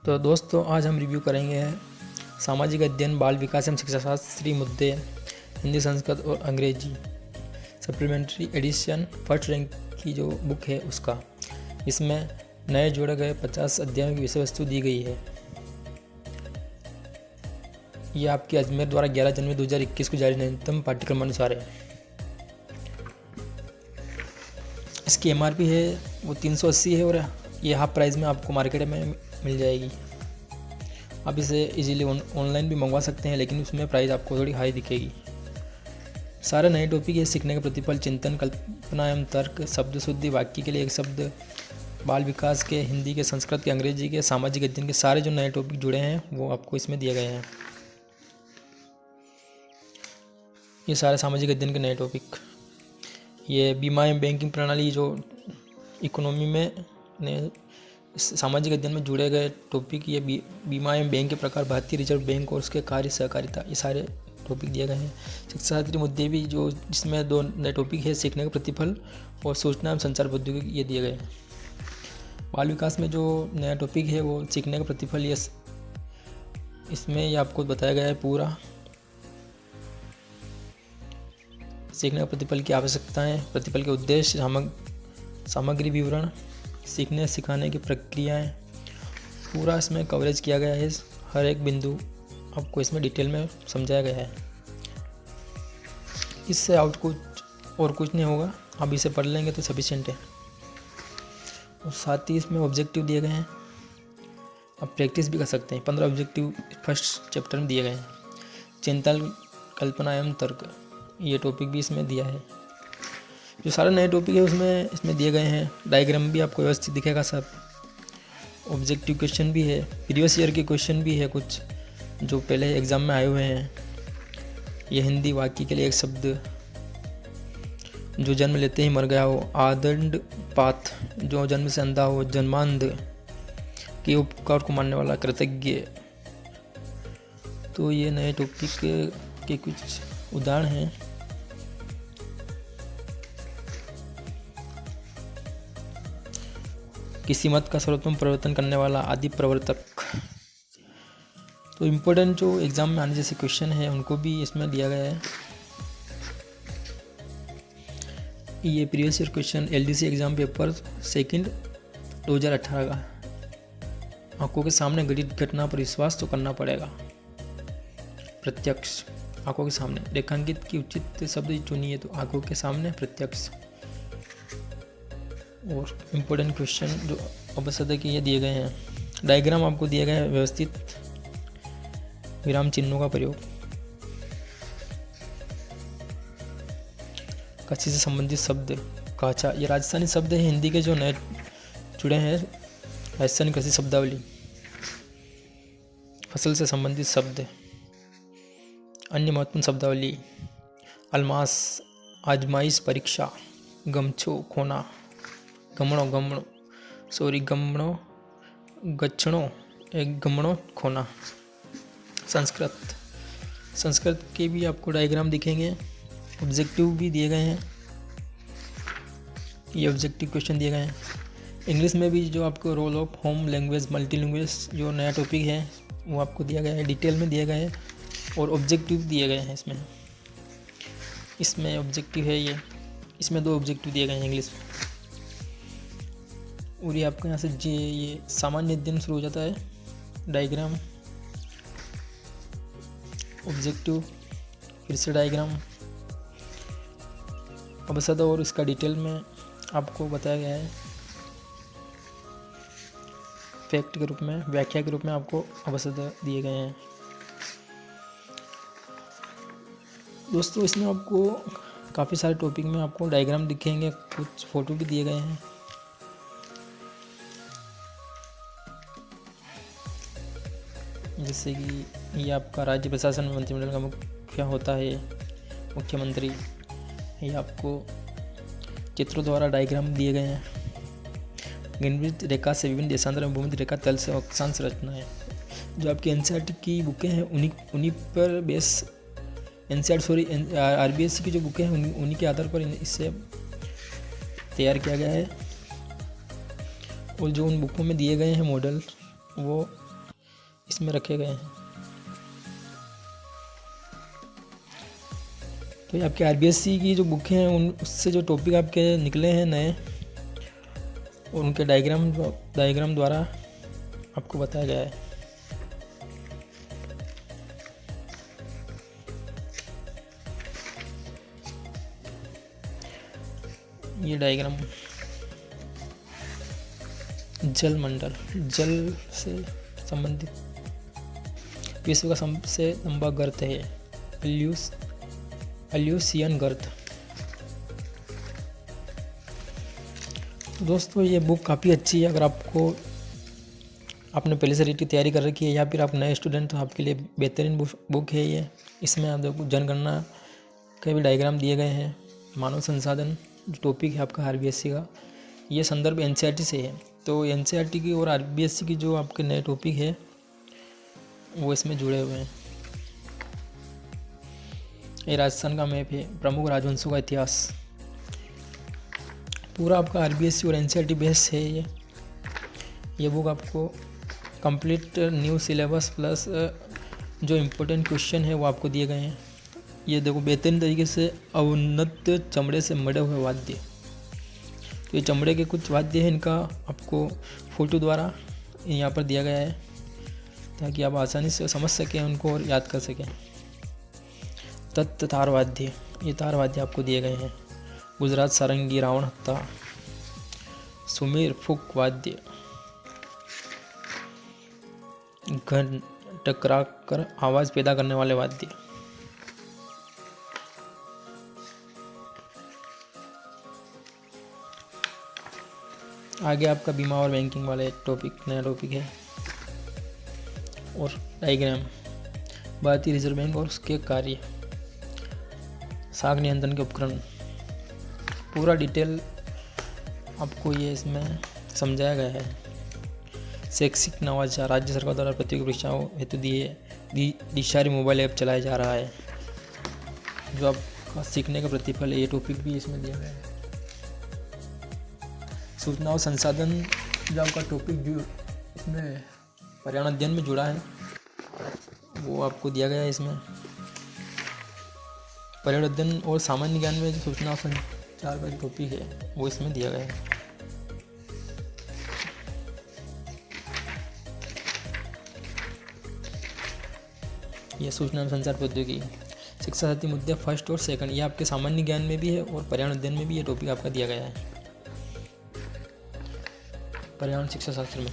तो दोस्तों आज हम रिव्यू करेंगे सामाजिक अध्ययन बाल विकास एवं शिक्षा शास्त्री मुद्दे हिंदी संस्कृत और अंग्रेजी सप्लीमेंट्री एडिशन फर्स्ट रैंक की जो बुक है उसका। इसमें नए जोड़े गए 50 अध्यायों की विषय वस्तु दी गई है। यह आपके अजमेर द्वारा 11 जनवरी 2021 को जारी नवीनतम पाठ्यक्रम अनुसार है। इसकी MRP है वो 380 है और ये हाफ प्राइस में आपको मार्केट में मिल जाएगी। आप इसे इजीली ऑनलाइन भी मंगवा सकते हैं, लेकिन उसमें प्राइस आपको थोड़ी हाई दिखेगी। सारे नए टॉपिक है सीखने का प्रतिफल, चिंतन, कल्पना एवं तर्क, शब्द शुद्धि, वाक्य के लिए एक शब्द, बाल विकास के, हिंदी के, संस्कृत के, अंग्रेजी के, सामाजिक अध्ययन के सारे जो नए टॉपिक जुड़े हैं वो आपको इसमें दिए गए हैं। ये सारे सामाजिक अध्ययन के नए टॉपिक। ये बीमा एवं बैंकिंग प्रणाली जो इकोनॉमी में ने सामाजिक अध्ययन में जुड़े गए टॉपिक, ये बीमा एवं बैंक के प्रकार, भारतीय रिजर्व बैंक और उसके कार्य, सहकारिता, ये सारे टॉपिक दिए गए हैं। शिक्षा शास्त्री मुद्दे भी जो जिसमें 2 नए टॉपिक है, सीखने का प्रतिफल और सूचना एवं संचार प्रौद्योगिकी, ये दिए गए हैं। बाल विकास में जो नया टॉपिक है वो सीखने का प्रतिफल, ये इसमें ये आपको बताया गया है पूरा सीखने का प्रतिफल की आवश्यकताएं, प्रतिफल के उद्देश्य, सामग्री विवरण, सीखने सिखाने की प्रक्रियाएं, पूरा इसमें कवरेज किया गया है। हर एक बिंदु आपको इसमें डिटेल में समझाया गया है। इससे आउट कुछ और कुछ नहीं होगा, आप इसे पढ़ लेंगे तो सफिशिएंट है। और साथ ही इसमें ऑब्जेक्टिव दिए गए हैं, आप प्रैक्टिस भी कर सकते हैं। 15 ऑब्जेक्टिव फर्स्ट चैप्टर में दिए गए हैं। चिंतन, कल्पना एवं तर्क, ये टॉपिक भी इसमें दिया है। जो सारे नए टॉपिक है उसमें इसमें दिए गए हैं। डायग्राम भी आपको व्यवस्थित दिखेगा सब। ऑब्जेक्टिव क्वेश्चन भी है, प्रीवियस ईयर के क्वेश्चन भी है कुछ जो पहले एग्जाम में आए हुए हैं। ये हिंदी वाक्य के लिए एक शब्द, जो जन्म लेते ही मर गया हो, आदंड पाथ, जो जन्म से अंधा हो, जन्मांध, के उपकार को मानने वाला, कृतज्ञ। तो ये नए टॉपिक के कुछ उदाहरण हैं। किसी मत का सर्वोत्तम परिवर्तन करने वाला, आदि प्रवर्तक। तो इम्पोर्टेंट जो एग्जाम में आने जैसे क्वेश्चन है उनको भी इसमें दिया गया है। ये previous year question LDC exam paper 2 2018 का। आंखों के सामने घटित घटना पर विश्वास तो करना पड़ेगा। प्रत्यक्ष, आंखों के सामने रेखांकित की उचित शब्द चुनिए तो आंखों के सामने प्रत्यक्ष। और इम्पोर्टेंट क्वेश्चन जो अवसर के ये दिए गए हैं। डायग्राम आपको दिए गए हैं, व्यवस्थित विराम चिन्हों का प्रयोग, कृषि से संबंधित शब्द, काचा, ये राजस्थानी शब्द है हिंदी के जो नए जुड़े हैं, राजस्थानी कृषि शब्दावली। फसल से संबंधित शब्द, अन्य महत्वपूर्ण शब्दावली, अलमास, आजमाइश, परीक्षा, गमछो, खोना, गमणो, गच्छणो, एक गमणो, खोना। संस्कृत के भी आपको डायग्राम दिखेंगे। ऑब्जेक्टिव भी दिए गए हैं, ये ऑब्जेक्टिव क्वेश्चन दिए गए हैं। इंग्लिश में भी जो आपको रोल ऑफ होम लैंग्वेज मल्टीलैंग्वेज जो नया टॉपिक है वो आपको दिया गया है, डिटेल में दिए गए हैं और ऑब्जेक्टिव दिए गए हैं। इसमें ऑब्जेक्टिव है ये, इसमें 2 ऑब्जेक्टिव दिए गए हैं इंग्लिश। और ये आपको यहाँ से ये सामान्य अध्ययन शुरू हो जाता है। डायग्राम, ऑब्जेक्टिव, फिर से डायग्राम, अवसद और इसका डिटेल में आपको बताया गया है। फैक्ट के रूप में, व्याख्या के रूप में आपको अवसद दिए गए हैं। दोस्तों इसमें आपको काफ़ी सारे टॉपिक में आपको डायग्राम दिखेंगे, कुछ फोटो भी दिए गए हैं। जैसे कि ये आपका राज्य प्रशासन में मंत्रिमंडल का मुख्य होता है, मुख्यमंत्री। ये आपको चित्रों द्वारा डायग्राम दिए गए हैं। गणित रेखा से विभिन्न देशांतर में भूमध्य रेखा तल से अक्षांश रचनाएं, जो आपकी NCERT की बुकें हैं उन्हीं पर बेस RBSC की जो बुकें हैं उन्हीं के आधार पर इससे तैयार किया गया है। और जो उन बुकों में दिए गए हैं मॉडल वो इसमें रखे गए हैं। तो ये आपके RBSC की जो बुक हैं उससे जो टॉपिक आपके निकले हैं नए, और उनके डायग्राम द्वारा आपको बताया गया है। ये डायग्राम जल मंडल, जल से संबंधित विश्व का सबसे लंबा गर्त है एल्यूसियन गर्त। दोस्तों ये बुक काफ़ी अच्छी है। अगर आपने पहले से रीट की तैयारी कर रखी है या फिर आप नए स्टूडेंट तो आपके लिए बेहतरीन बुक है ये। इसमें आप देखो जनगणना के भी डायग्राम दिए गए हैं। मानव संसाधन जो टॉपिक है आपका RBSC का, ये संदर्भ NCERT से है। तो NCERT की और RBSC की जो आपके नए टॉपिक है वो इसमें जुड़े हुए हैं। ये राजस्थान का मैप है, प्रमुख राजवंशों का इतिहास, पूरा आपका RBSC और NCERT बेस है ये बुक आपको कंप्लीट न्यू सिलेबस प्लस जो इम्पोर्टेंट क्वेश्चन है वो आपको दिए गए हैं। ये देखो बेहतरीन तरीके से अवुन्नत चमड़े से मढ़े हुए वाद्य, तो ये चमड़े के कुछ वाद्य हैं, इनका आपको फोटो द्वारा यहाँ पर दिया गया है ताकि आप आसानी से समझ सकें उनको और याद कर सकें। तत् तार वाद्य, ये तार वाद्य आपको दिए गए हैं। गुजरात सारंगी, रावण हत्ता, सुमेर फुक वाद्य, घन टकरा कर आवाज पैदा करने वाले वाद्य। आगे आपका बीमा और बैंकिंग वाले नया टॉपिक है। और डायग्राम भारतीय रिजर्व बैंक और उसके कार्य, साख नियंत्रण के उपकरण, पूरा डिटेल आपको ये इसमें समझाया गया है। शैक्षिक नवाचार, राज्य सरकार द्वारा प्रतियोगी परीक्षाओं हेतु दिशारी मोबाइल ऐप चलाया जा रहा है, जो आपका सीखने का प्रतिफल है। ये टॉपिक भी इसमें दिया गया है। सूचना और संसाधन जो आपका टॉपिक जो इसमें पर्यावरण अध्ययन में जुड़ा है वो आपको दिया गया है। इसमें पर्यावरण अध्ययन और सामान्य ज्ञान में जो सूचना और संचार का टॉपिक है वो इसमें दिया गया है। ये सूचना और संचार प्रौद्योगिकी, शिक्षा साथी मुद्दे फर्स्ट और सेकंड, ये आपके सामान्य ज्ञान में भी है और पर्यावरण अध्ययन में भी ये टॉपिक आपका दिया गया है। पर्यावरण शिक्षा शास्त्र में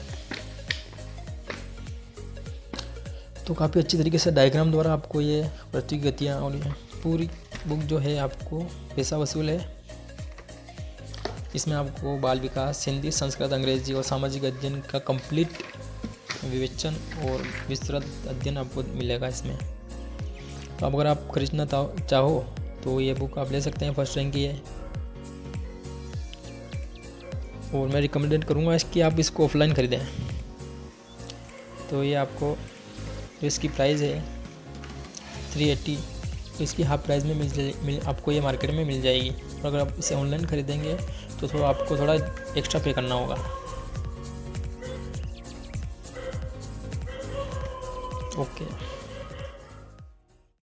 तो काफ़ी अच्छी तरीके से डायग्राम द्वारा आपको ये पृथ्वी की गतियाँ और ये पूरी बुक जो है आपको पैसा वसूल है। इसमें आपको बाल विकास, हिंदी, संस्कृत, अंग्रेजी और सामाजिक अध्ययन का कंप्लीट विवेचन और विस्तृत अध्ययन आपको मिलेगा इसमें। तो अगर आप खरीदना चाहो तो ये बुक आप ले सकते हैं, फर्स्ट रैंक की है। और मैं रिकमेंडेड करूँगा कि आप इसको ऑफलाइन खरीदें। तो ये आपको जो इसकी प्राइस है 380, तो इसकी हाफ प्राइस में आपको ये मार्केट में मिल जाएगी। और अगर आप इसे ऑनलाइन खरीदेंगे तो आपको थोड़ा एक्स्ट्रा पे करना होगा। ओके।